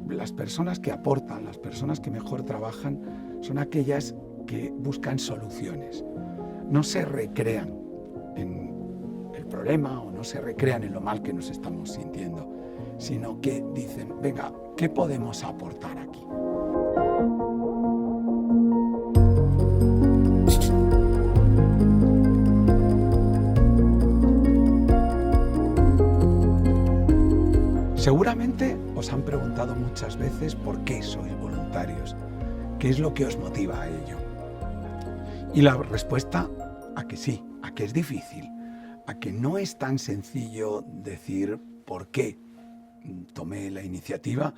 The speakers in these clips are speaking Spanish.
las personas que aportan, las personas que mejor trabajan, son aquellas que buscan soluciones. No se recrean en el problema o no se recrean en lo mal que nos estamos sintiendo, sino que dicen, venga, ¿qué podemos aportar aquí? Seguramente os han preguntado muchas veces por qué sois voluntarios, qué es lo que os motiva a ello. Y la respuesta a que sí, a que es difícil, a que no es tan sencillo decir por qué tomé la iniciativa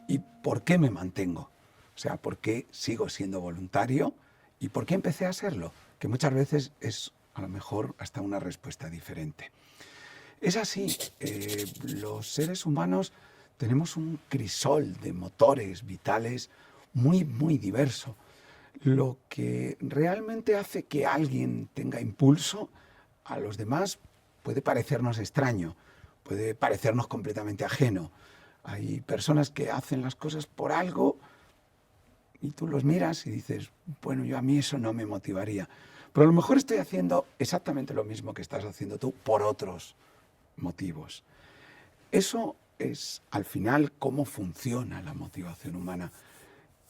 y por qué me mantengo. O sea, por qué sigo siendo voluntario y por qué empecé a serlo, que muchas veces es a lo mejor hasta una respuesta diferente. Es así, los seres humanos tenemos un crisol de motores vitales muy, muy diverso. Lo que realmente hace que alguien tenga impulso a los demás puede parecernos extraño, puede parecernos completamente ajeno. Hay personas que hacen las cosas por algo y tú los miras y dices, bueno, yo a mí eso no me motivaría. Pero a lo mejor estoy haciendo exactamente lo mismo que estás haciendo tú por otros motivos. Eso es, al final, cómo funciona la motivación humana.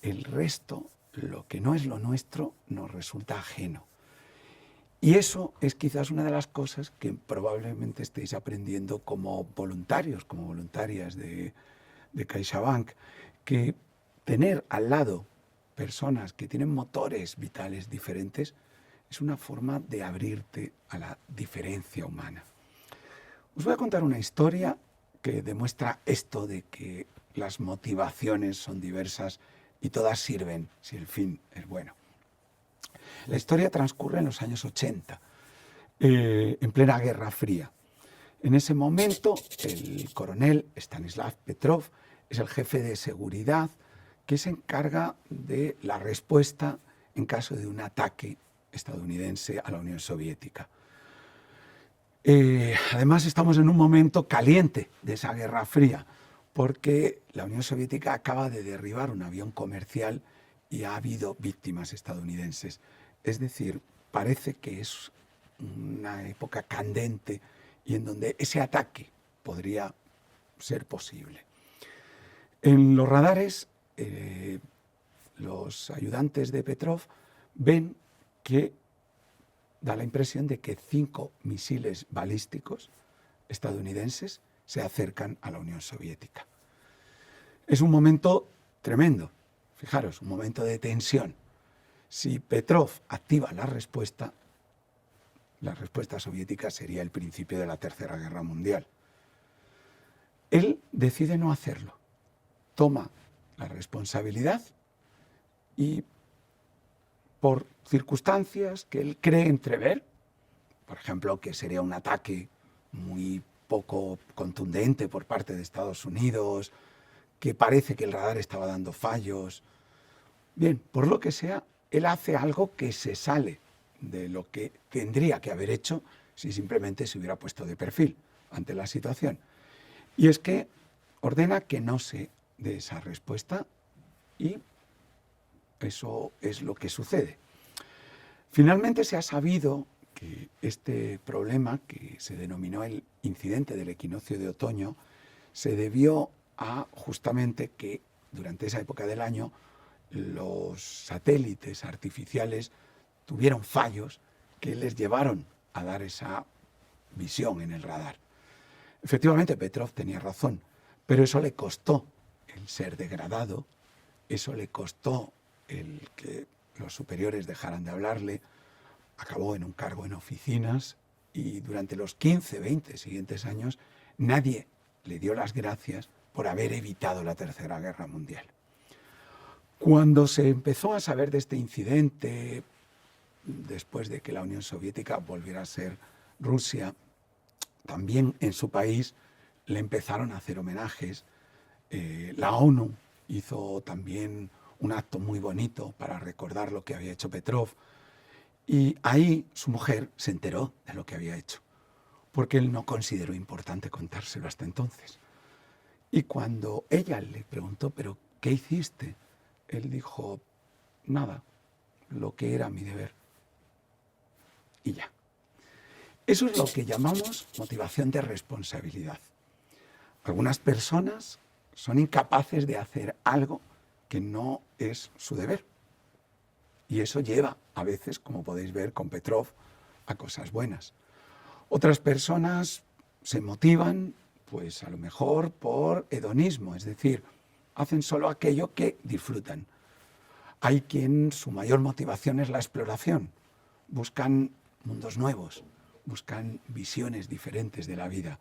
El resto, lo que no es lo nuestro, nos resulta ajeno. Y eso es quizás una de las cosas que probablemente estéis aprendiendo como voluntarios, como voluntarias de CaixaBank, que tener al lado personas que tienen motores vitales diferentes es una forma de abrirte a la diferencia humana. Os voy a contar una historia que demuestra esto de que las motivaciones son diversas y todas sirven si el fin es bueno. La historia transcurre en los años 80, en plena Guerra Fría. En ese momento, el coronel Stanislav Petrov es el jefe de seguridad que se encarga de la respuesta en caso de un ataque estadounidense a la Unión Soviética. Además, estamos en un momento caliente de esa Guerra Fría, porque la Unión Soviética acaba de derribar un avión comercial y ha habido víctimas estadounidenses. Es decir, parece que es una época candente y en donde ese ataque podría ser posible. En los radares, los ayudantes de Petrov ven que da la impresión de que 5 misiles balísticos estadounidenses se acercan a la Unión Soviética. Es un momento tremendo, fijaros, un momento de tensión. Si Petrov activa la respuesta soviética sería el principio de la Tercera Guerra Mundial. Él decide no hacerlo, toma la responsabilidad y por circunstancias que él cree entrever, por ejemplo, que sería un ataque muy poco contundente por parte de Estados Unidos, que parece que el radar estaba dando fallos. Bien, por lo que sea, él hace algo que se sale de lo que tendría que haber hecho si simplemente se hubiera puesto de perfil ante la situación. Y es que ordena que no se dé esa respuesta y eso es lo que sucede. Finalmente se ha sabido que este problema, que se denominó el incidente del equinoccio de otoño, se debió a justamente que durante esa época del año los satélites artificiales tuvieron fallos que les llevaron a dar esa visión en el radar. Efectivamente, Petrov tenía razón, pero eso le costó el ser degradado, eso le costó el que los superiores dejaran de hablarle, acabó en un cargo en oficinas y durante los 15, 20 siguientes años nadie le dio las gracias por haber evitado la Tercera Guerra Mundial. Cuando se empezó a saber de este incidente, después de que la Unión Soviética volviera a ser Rusia, también en su país le empezaron a hacer homenajes. La ONU hizo también un acto muy bonito para recordar lo que había hecho Petrov. Y ahí su mujer se enteró de lo que había hecho, porque él no consideró importante contárselo hasta entonces. Y cuando ella le preguntó, ¿pero qué hiciste? Él dijo, nada, lo que era mi deber. Y ya. Eso es lo que llamamos motivación de responsabilidad. Algunas personas son incapaces de hacer algo que no es su deber. Y eso lleva a veces, como podéis ver con Petrov, a cosas buenas. Otras personas se motivan, pues a lo mejor por hedonismo, es decir, hacen solo aquello que disfrutan. Hay quien su mayor motivación es la exploración, buscan mundos nuevos, buscan visiones diferentes de la vida.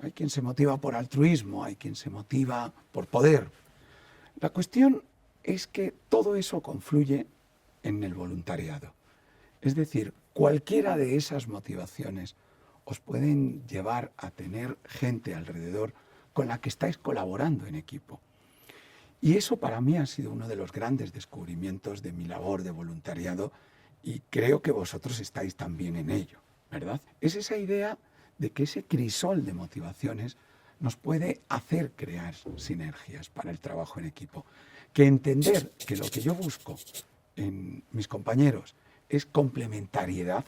Hay quien se motiva por altruismo, hay quien se motiva por poder. La cuestión es que todo eso confluye en el voluntariado. Es decir, cualquiera de esas motivaciones os pueden llevar a tener gente alrededor con la que estáis colaborando en equipo. Y eso para mí ha sido uno de los grandes descubrimientos de mi labor de voluntariado y creo que vosotros estáis también en ello, ¿verdad? Es esa idea de que ese crisol de motivaciones nos puede hacer crear sinergias para el trabajo en equipo. Que entender que lo que yo busco en mis compañeros es complementariedad,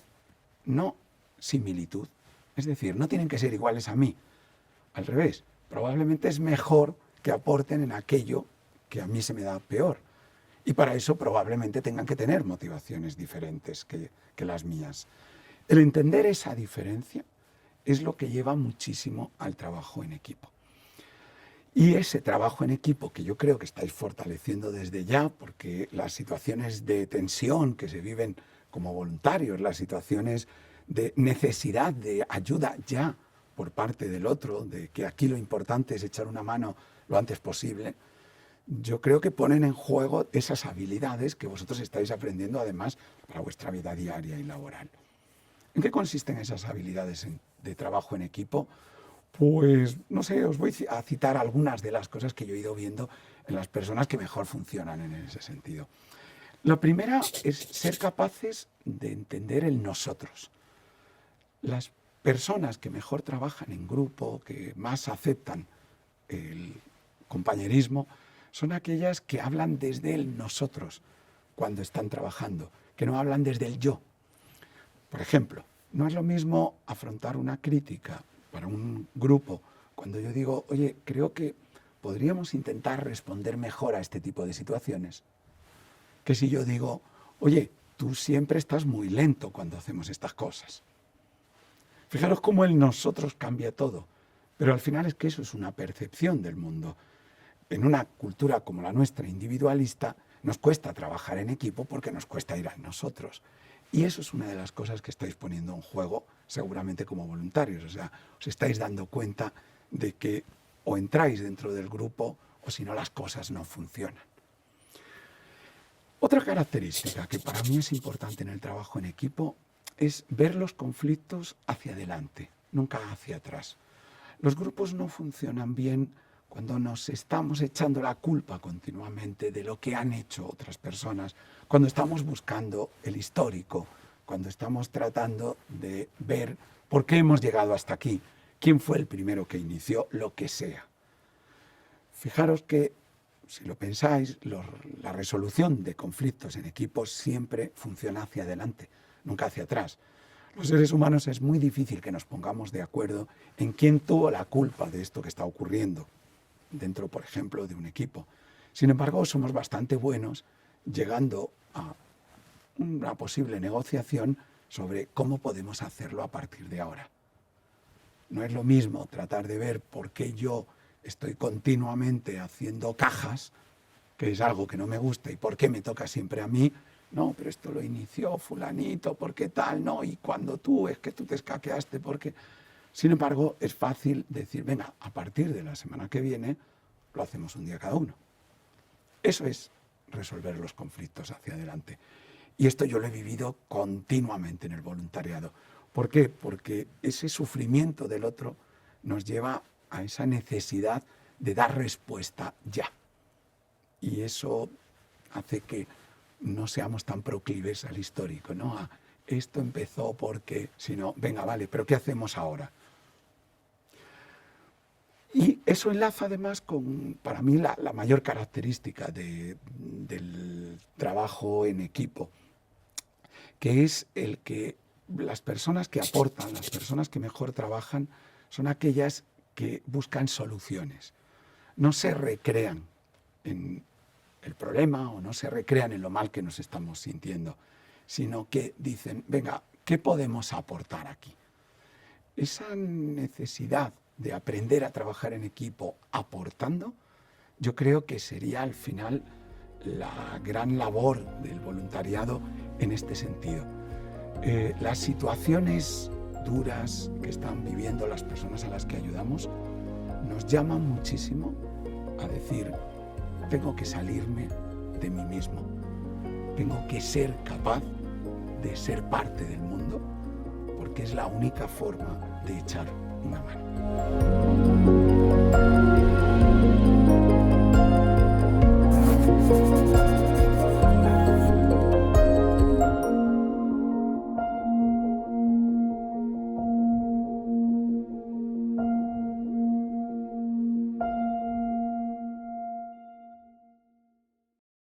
no similitud. Es decir, no tienen que ser iguales a mí. Al revés, probablemente es mejor que aporten en aquello que a mí se me da peor. Y para eso probablemente tengan que tener motivaciones diferentes que las mías. El entender esa diferencia es lo que lleva muchísimo al trabajo en equipo. Y ese trabajo en equipo que yo creo que estáis fortaleciendo desde ya, porque las situaciones de tensión que se viven como voluntarios, las situaciones de necesidad de ayuda ya por parte del otro, de que aquí lo importante es echar una mano lo antes posible, yo creo que ponen en juego esas habilidades que vosotros estáis aprendiendo además para vuestra vida diaria y laboral. ¿En qué consisten esas habilidades de trabajo en equipo? Pues, no sé, os voy a citar algunas de las cosas que yo he ido viendo en las personas que mejor funcionan en ese sentido. La primera es ser capaces de entender el nosotros. Las personas que mejor trabajan en grupo, que más aceptan el compañerismo, son aquellas que hablan desde el nosotros cuando están trabajando, que no hablan desde el yo. Por ejemplo, no es lo mismo afrontar una crítica para un grupo cuando yo digo, oye, creo que podríamos intentar responder mejor a este tipo de situaciones, que si yo digo, oye, tú siempre estás muy lento cuando hacemos estas cosas. Fijaros cómo el nosotros cambia todo, pero al final es que eso es una percepción del mundo. En una cultura como la nuestra, individualista, nos cuesta trabajar en equipo porque nos cuesta ir a nosotros. Y eso es una de las cosas que estáis poniendo en juego, seguramente como voluntarios. O sea, os estáis dando cuenta de que o entráis dentro del grupo o si no las cosas no funcionan. Otra característica que para mí es importante en el trabajo en equipo es ver los conflictos hacia adelante, nunca hacia atrás. Los grupos no funcionan bien cuando nos estamos echando la culpa continuamente de lo que han hecho otras personas, cuando estamos buscando el histórico, cuando estamos tratando de ver por qué hemos llegado hasta aquí, quién fue el primero que inició lo que sea. Fijaros que, si lo pensáis, la resolución de conflictos en equipos siempre funciona hacia adelante, nunca hacia atrás. Los seres humanos es muy difícil que nos pongamos de acuerdo en quién tuvo la culpa de esto que está ocurriendo dentro, por ejemplo, de un equipo. Sin embargo, somos bastante buenos llegando a una posible negociación sobre cómo podemos hacerlo a partir de ahora. No es lo mismo tratar de ver por qué yo estoy continuamente haciendo cajas, que es algo que no me gusta, y por qué me toca siempre a mí. No, pero esto lo inició fulanito, ¿por qué tal? No, y cuando tú, es que tú te escaqueaste, porque... Sin embargo, es fácil decir, venga, a partir de la semana que viene lo hacemos un día cada uno. Eso es resolver los conflictos hacia adelante. Y esto yo lo he vivido continuamente en el voluntariado. ¿Por qué? Porque ese sufrimiento del otro nos lleva a esa necesidad de dar respuesta ya. Y eso hace que no seamos tan proclives al histórico, ¿no? A esto empezó porque, sino, venga, vale, pero ¿qué hacemos ahora? Y eso enlaza además con, para mí, la mayor característica del trabajo en equipo, que es el que las personas que aportan, las personas que mejor trabajan, son aquellas que buscan soluciones. No se recrean en el problema o no se recrean en lo mal que nos estamos sintiendo, sino que dicen, venga, ¿qué podemos aportar aquí? Esa necesidad de aprender a trabajar en equipo aportando, yo creo que sería al final la gran labor del voluntariado en este sentido. Las situaciones duras que están viviendo las personas a las que ayudamos nos llaman muchísimo a decir, tengo que salirme de mí mismo, tengo que ser capaz de ser parte del mundo, porque es la única forma de echar una mano.